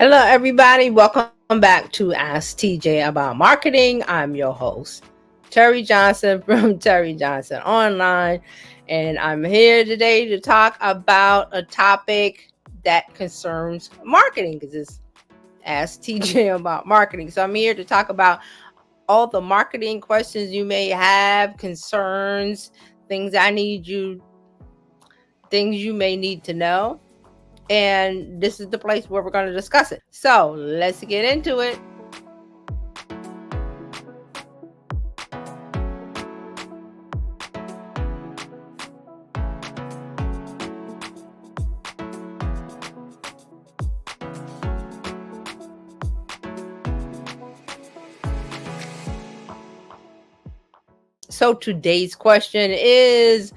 Hello, everybody. Welcome back to Ask TJ About Marketing. I'm your host, Terry Johnson from Terry Johnson Online. And I'm here today to talk about a topic that concerns marketing because it's Ask TJ About Marketing. So I'm here to talk about all the marketing questions you may have, concerns, things you may need to know. And this is the place where we're going to discuss it. So let's get into it. So today's question is,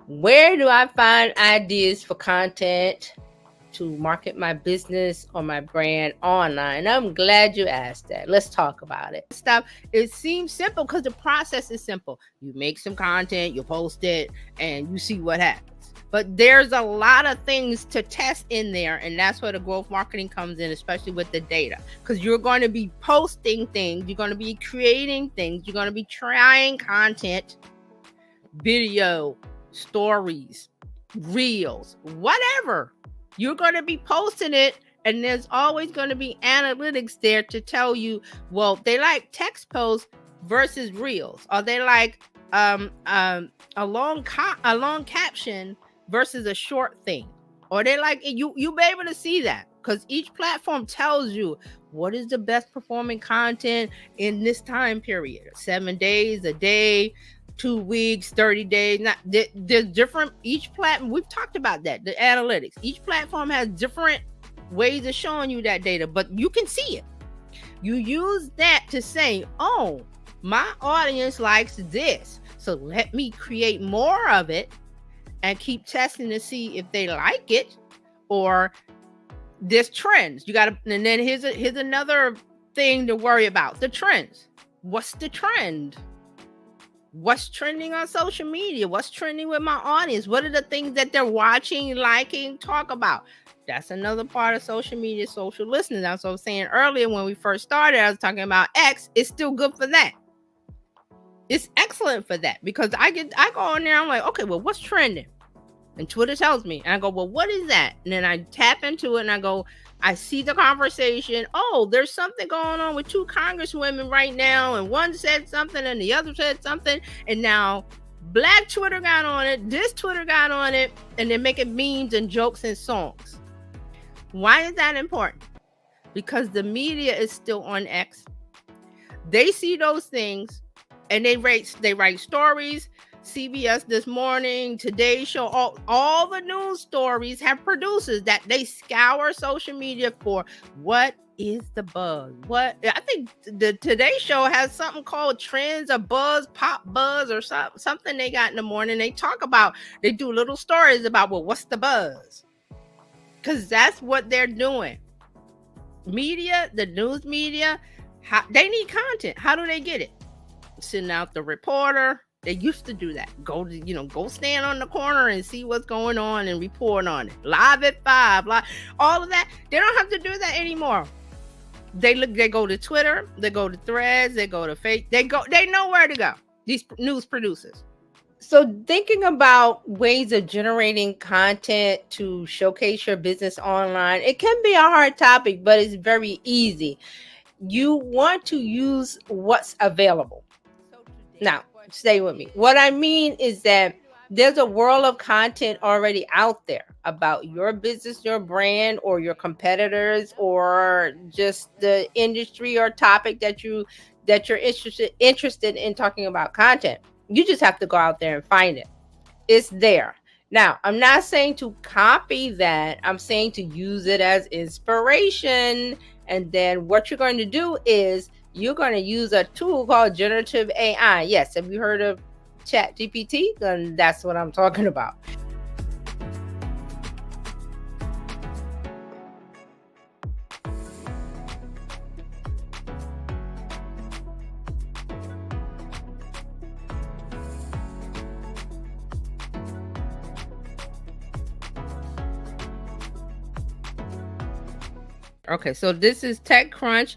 where do I find ideas for content to market my business or my brand online? I'm glad you asked that. Let's talk about it. It seems simple because the process is simple. You make some content, you post it, and you see what happens. But there's a lot of things to test in there, and that's where the growth marketing comes in, especially with the data. Because you're going to be posting things, you're going to be creating things, you're going to be trying content, video, stories, reels, whatever. You're going to be posting it, and there's always going to be analytics there to tell you, well, they like text posts versus reels, or they like a long caption versus a short thing, or they like you'll be able to see that because each platform tells you what is the best performing content in this time period: 7 days, a day, 2 weeks, 30 days. There's different, each platform, we've talked about that, the analytics. Each platform has different ways of showing you that data, but you can see it. You use that to say, oh, my audience likes this, so let me create more of it and keep testing to see if they like it. Or there's trends. And then here's another thing to worry about: the trends. What's the trend? What's trending on social media? What's trending with my audience? What are the things that they're watching, liking, talk about? That's another part of social media, social listening. That's what I was saying earlier when we first started. I was talking about X. It's still good for that. It's excellent for that because I go on there. I'm like, okay, well, what's trending? And Twitter tells me, and I go, well, what is that? And then I tap into it and I see the conversation. Oh, there's something going on with 2 congresswomen right now. And one said something and the other said something. And now Black Twitter got on it. This Twitter got on it. And they're making memes and jokes and songs. Why is that important? Because the media is still on X. They see those things and they write stories. CBS This Morning, Today Show, all the news stories have producers that they scour social media for what is the buzz. I think the Today Show has something called Trends or Buzz, Pop Buzz, or something they got in the morning. They do little stories about, well, what's the buzz? Because that's what they're doing. Media, the news media, they need content. How do they get it? Sending out the reporter. They used to do that. Go stand on the corner and see what's going on and report on it. Live at 5, all of that. They don't have to do that anymore. They go to Twitter, they go to Threads, they go to Facebook. They know where to go. These news producers. So thinking about ways of generating content to showcase your business online, it can be a hard topic, but it's very easy. You want to use what's available. Now, stay with me. What I mean is that there's a world of content already out there about your business, your brand, or your competitors, or just the industry or topic that you're interested in talking about content. You just have to go out there and find it. It's there. Now, I'm not saying to copy that. I'm saying to use it as inspiration. And then what you're going to do is you're going to use a tool called generative AI. Yes, have you heard of ChatGPT? Then that's what I'm talking about. Okay, so this is TechCrunch,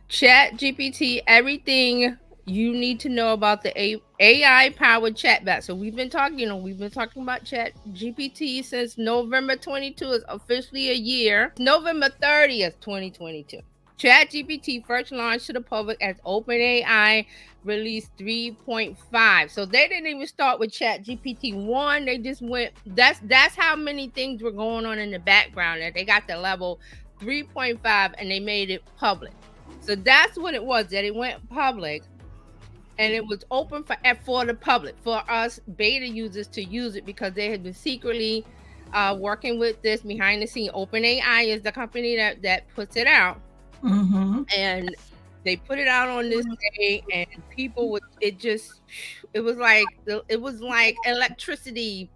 Chat GPT, everything you need to know about the AI powered chatbot. So we've been talking, about Chat GPT since November 22 is officially a year. November 30th, 2022. ChatGPT first launched to the public as OpenAI released 3.5. So they didn't even start with ChatGPT 1. They just went, that's how many things were going on in the background that they got to level 3.5 and they made it public. So that's what it was, that it went public and it was open for the public, for us beta users to use it, because they had been secretly working with this behind the scene. OpenAI is the company that puts it out. And they put it out on this day, and people would, it was like electricity.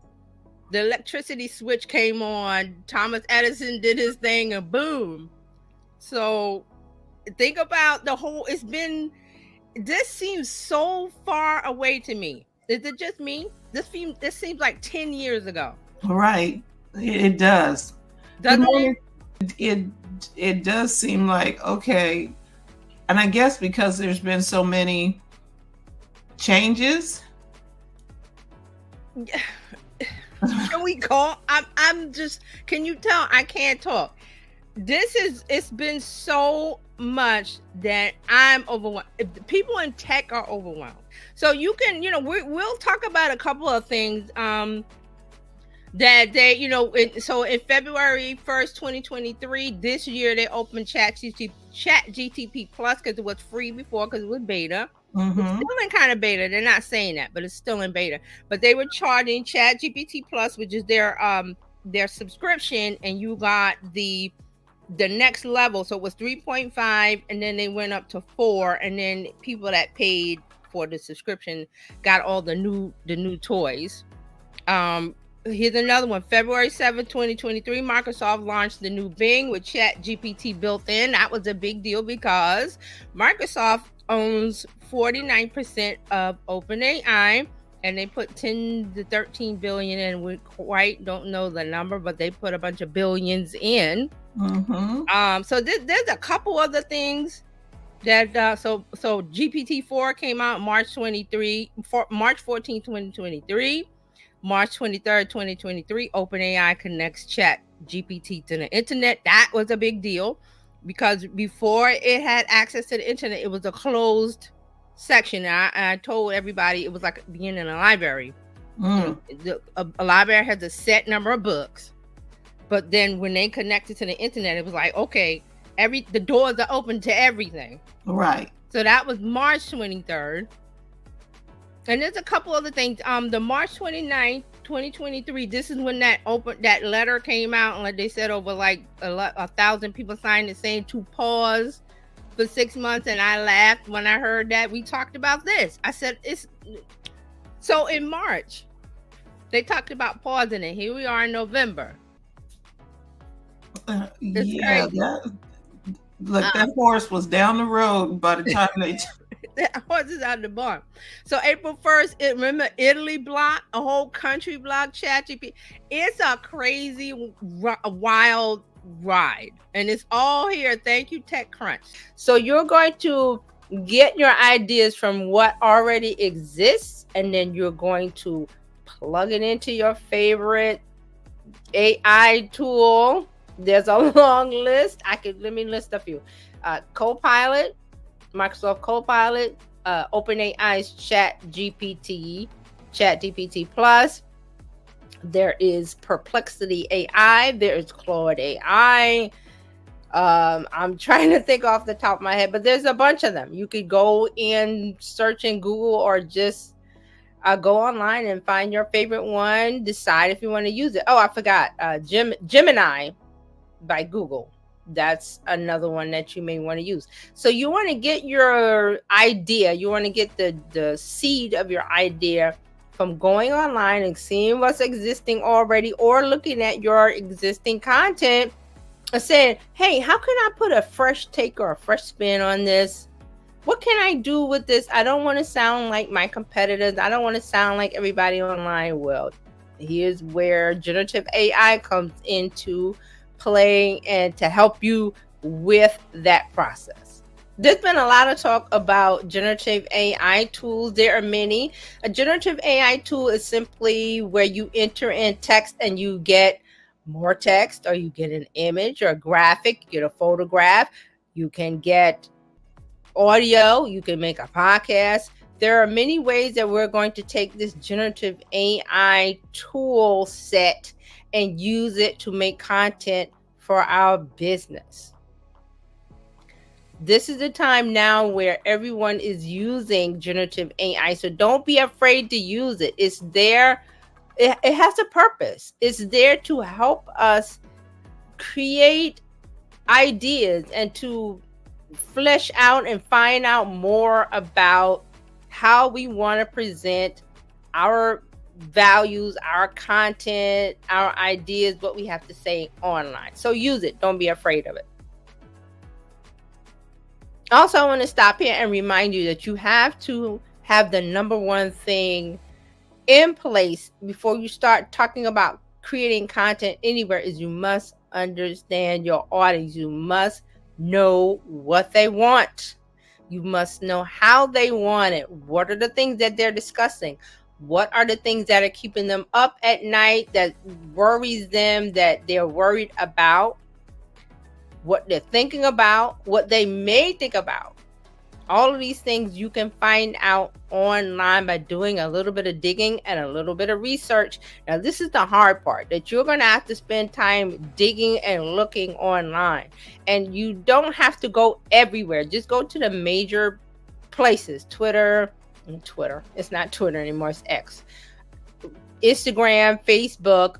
The electricity switch came on. Thomas Edison did his thing, and boom. So think about the whole, this seems so far away to me. Is it just me? This seems like 10 years ago. Right. It does. Doesn't it? It does seem like, okay. And I guess because there's been so many changes. Can we call? Can you tell I can't talk? It's been so much that I'm overwhelmed. People in tech are overwhelmed. So you can, we'll talk about a couple of things that they, so in February 1st, 2023, this year, they opened Chat GTP Plus, because it was free before, because it was beta. It's still in kind of beta. They're not saying that, but it's still in beta. But they were charging Chat GPT Plus, which is their subscription, and you got the next level. So it was 3.5, and then they went up to 4, and then people that paid for the subscription got all the new toys. Here's another one. February 7th, 2023, Microsoft launched the new Bing with Chat GPT built in. That was a big deal because Microsoft owns 49% of OpenAI, and they put 10 to 13 billion in. We quite don't know the number, but they put a bunch of billions in. So there's a couple other things that so GPT-4 came out March 14, 2023. March 23rd, 2023, OpenAI connects Chat GPT to the internet. That was a big deal because before it had access to the internet, it was a closed section. I told everybody it was like being in a library. A library has a set number of books, but then when they connected to the internet, it was like, okay, the doors are open to everything. Right. So that was March 23rd. And there's a couple other things. The March 29th, 2023, this is when that letter came out, and like they said, over like 1,000 people signed it saying to pause for 6 months. And I laughed when I heard that. We talked about this. I said, so in March, they talked about pausing it. Here we are in November. That horse was down the road by the time they... That horse is out of the barn. So April 1st, remember Italy blocked, a whole country blocked ChatGPT. It's a crazy, wild ride. And it's all here. Thank you, TechCrunch. So you're going to get your ideas from what already exists, and then you're going to plug it into your favorite AI tool. There's a long list. Let me list a few. Copilot, Microsoft Copilot, OpenAI's Chat GPT Plus. There is Perplexity AI. There is Claude AI. I'm trying to think off the top of my head, but there's a bunch of them. You could go and search in Google, or just go online and find your favorite one. Decide if you want to use it. Oh, I forgot. Gemini by Google. That's another one that you may want to use. So you want to get your idea. You want to get the seed of your idea from going online and seeing what's existing already, or looking at your existing content and saying, hey, how can I put a fresh take or a fresh spin on this? What can I do with this? I don't want to sound like my competitors. I don't want to sound like everybody online. Well, here's where generative AI comes into play, and to help you with that process. There's been a lot of talk about generative AI tools. There are many. A generative AI tool is simply where you enter in text and you get more text, or you get an image or a graphic, you get a photograph, you can get audio, you can make a podcast. There are many ways that we're going to take this generative AI tool set and use it to make content for our business. This is the time now where everyone is using generative AI. So don't be afraid to use it. It's there. It has a purpose. It's there to help us create ideas and to flesh out and find out more about how we want to present our values, our content, our ideas, what we have to say online. So use it. Don't be afraid of it. Also, I want to stop here and remind you that you have to have the number one thing in place before you start talking about creating content anywhere is you must understand your audience. You must know what they want. You must know how they want it. What are the things that they're discussing? What are the things that are keeping them up at night, that worries them, that they're worried about? What they're thinking about, what they may think about. All of these things you can find out online by doing a little bit of digging and a little bit of research. Now, this is the hard part, that you're going to have to spend time digging and looking online. And you don't have to go everywhere. Just go to the major places. Twitter. It's not Twitter anymore. It's X. Instagram, Facebook.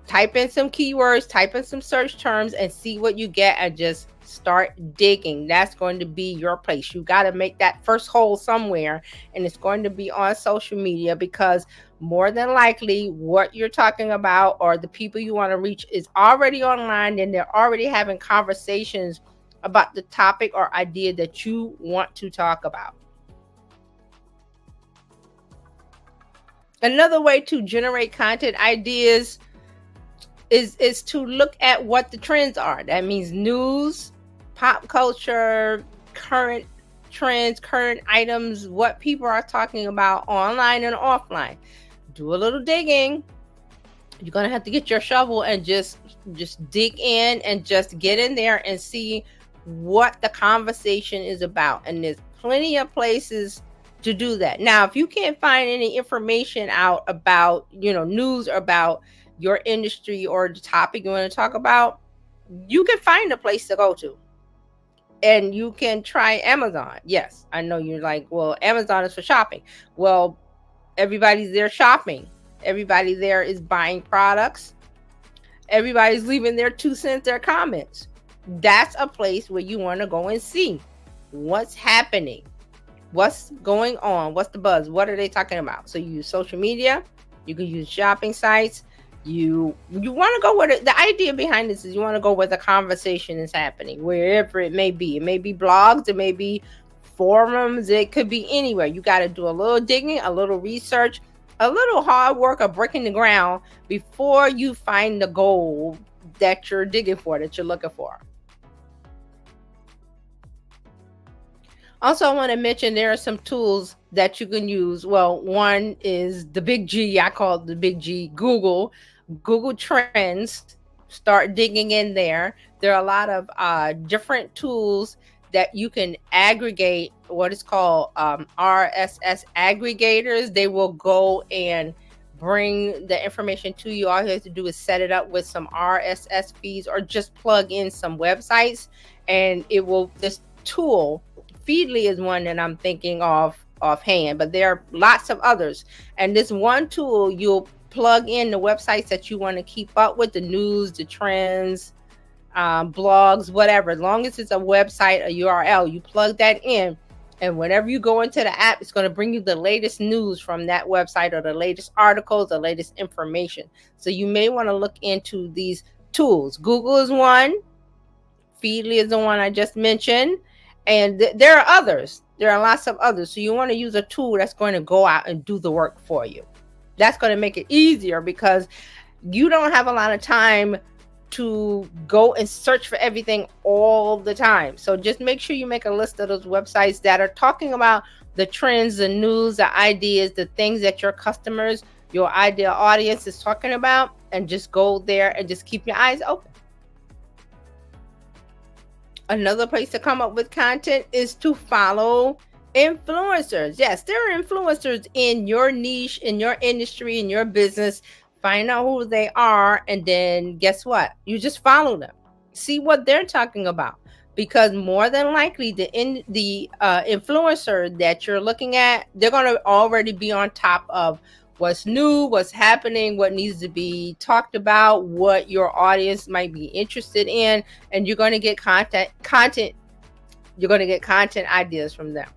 Type in some keywords, type in some search terms, and see what you get, and just start digging. That's going to be your place. You got to make that first hole somewhere, and it's going to be on social media, because more than likely what you're talking about or the people you want to reach is already online, and they're already having conversations about the topic or idea that you want to talk about. Another way to generate content ideas is to look at what the trends are. That means news, pop culture, current trends, current items, what people are talking about online and offline. Do a little digging. You're going to have to get your shovel and just dig in and just get in there and see what the conversation is about. And there's plenty of places to do that. Now, if you can't find any information out about, news or about your industry or the topic you want to talk about, you can find a place to go to. And you can try Amazon. Yes, I know you're like, well, Amazon is for shopping. Well, everybody's there shopping. Everybody there is buying products. Everybody's leaving their 2 cents, their comments. That's a place where you want to go and see what's happening, what's going on, what's the buzz, what are they talking about. So you use social media, you can use shopping sites. You want to go where the idea behind this is you want to go where the conversation is happening, wherever it may be. It may be blogs, it may be forums, it could be anywhere. You got to do a little digging, a little research, a little hard work of breaking the ground before you find the goal that you're digging for, that you're looking for. Also, I want to mention there are some tools that you can use. Well, one is the big G. I call it the big G, Google Trends. Start digging in there. There are a lot of different tools that you can aggregate what is called RSS aggregators. They will go and bring the information to you. All you have to do is set it up with some RSS feeds or just plug in some websites, and it will, this tool, Feedly is one that I'm thinking of offhand, but there are lots of others. And this one tool, you'll plug in the websites that you want to keep up with, the news, the trends, blogs, whatever. As long as it's a website, a URL, you plug that in, and whenever you go into the app, it's going to bring you the latest news from that website, or the latest articles, the latest information. So you may want to look into these tools. Google is one. Feedly is the one I just mentioned. And there are others. There are lots of others. So you want to use a tool that's going to go out and do the work for you. That's going to make it easier, because you don't have a lot of time to go and search for everything all the time. So just make sure you make a list of those websites that are talking about the trends, the news, the ideas, the things that your customers, your ideal audience is talking about, and just go there and just keep your eyes open. Another place to come up with content is to follow influencers. Yes, there are influencers in your niche, in your industry, in your business. Find out who they are, and then guess what? You just follow them. See what they're talking about, because more than likely the influencer that you're looking at, they're going to already be on top of what's new, what's happening, what needs to be talked about, what your audience might be interested in, and you're going to get content. You're going to get content ideas from them.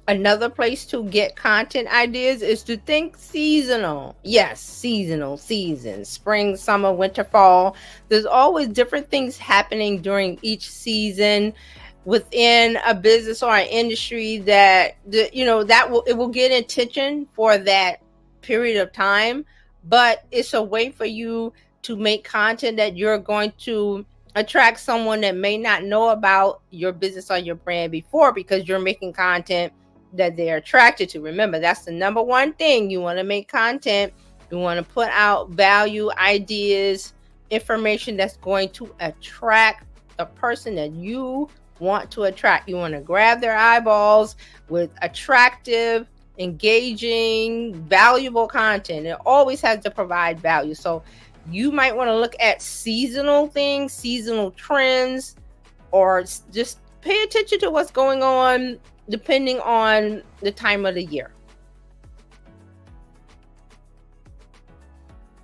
Another place to get content ideas is to think seasonal. Yes, seasonal, seasons, spring, summer, winter, fall. There's always different things happening during each season within a business or an industry that it will get attention for that period of time, but it's a way for you to make content that you're going to attract someone that may not know about your business or your brand before, because you're making content that they're attracted to. Remember, that's the number one thing. You want to make content. You want to put out value, ideas, information that's going to attract a person that you want to attract. You want to grab their eyeballs with attractive, engaging, valuable content. It always has to provide value. So you might want to look at seasonal things, seasonal trends, or just pay attention to what's going on depending on the time of the year.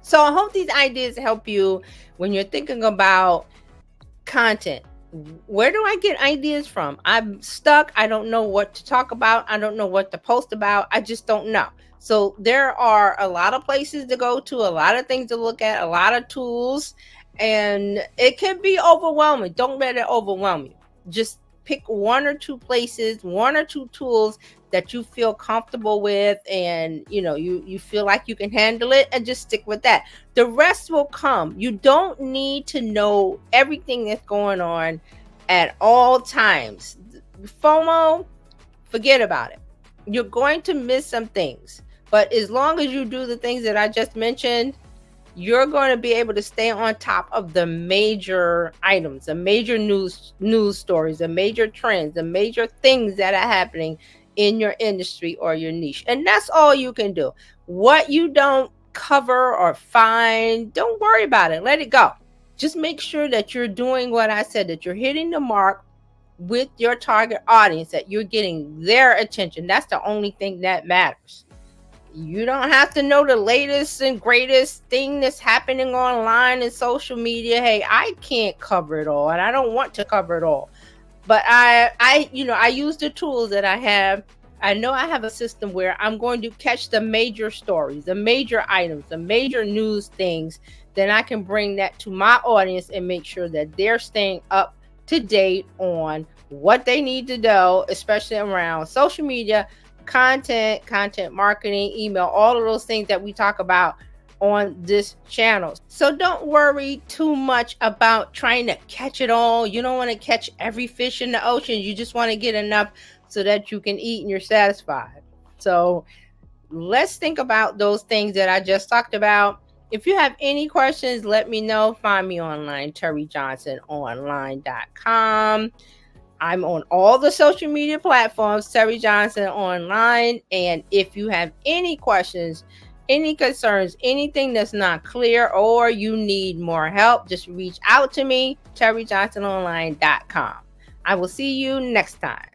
So I hope these ideas help you when you're thinking about content. Where do I get ideas from? I'm stuck. I don't know what to talk about. I don't know what to post about. I just don't know. So there are a lot of places to go to, a lot of things to look at, a lot of tools, and it can be overwhelming. Don't let it overwhelm you. Just pick one or two places, one or two tools that you feel comfortable with, and you feel like you can handle it, and just stick with that. The rest will come. You don't need to know everything that's going on at all times. FOMO, forget about it. You're going to miss some things, but as long as you do the things that I just mentioned, you're going to be able to stay on top of the major items, the major news stories, the major trends, the major things that are happening in your industry or your niche. And that's all you can do. What you don't cover or find, don't worry about it. Let it go. Just make sure that you're doing what I said, that you're hitting the mark with your target audience, that you're getting their attention. That's the only thing that matters. You don't have to know the latest and greatest thing that's happening online and social media. Hey, I can't cover it all, and I don't want to cover it all. But I use the tools that I have. I know I have a system where I'm going to catch the major stories, the major items, the major news things. Then I can bring that to my audience and make sure that they're staying up to date on what they need to know, especially around social media, content marketing, email, all of those things that we talk about on this channel. So don't worry too much about trying to catch it all. You don't want to catch every fish in the ocean. You just want to get enough so that you can eat and you're satisfied. So let's think about those things that I just talked about. If you have any questions, let me know. Find me online, TerryJohnsonOnline.com. I'm on all the social media platforms, Terry Johnson Online. And if you have any questions, any concerns, anything that's not clear, or you need more help, just reach out to me, TerryJohnsonOnline.com. I will see you next time.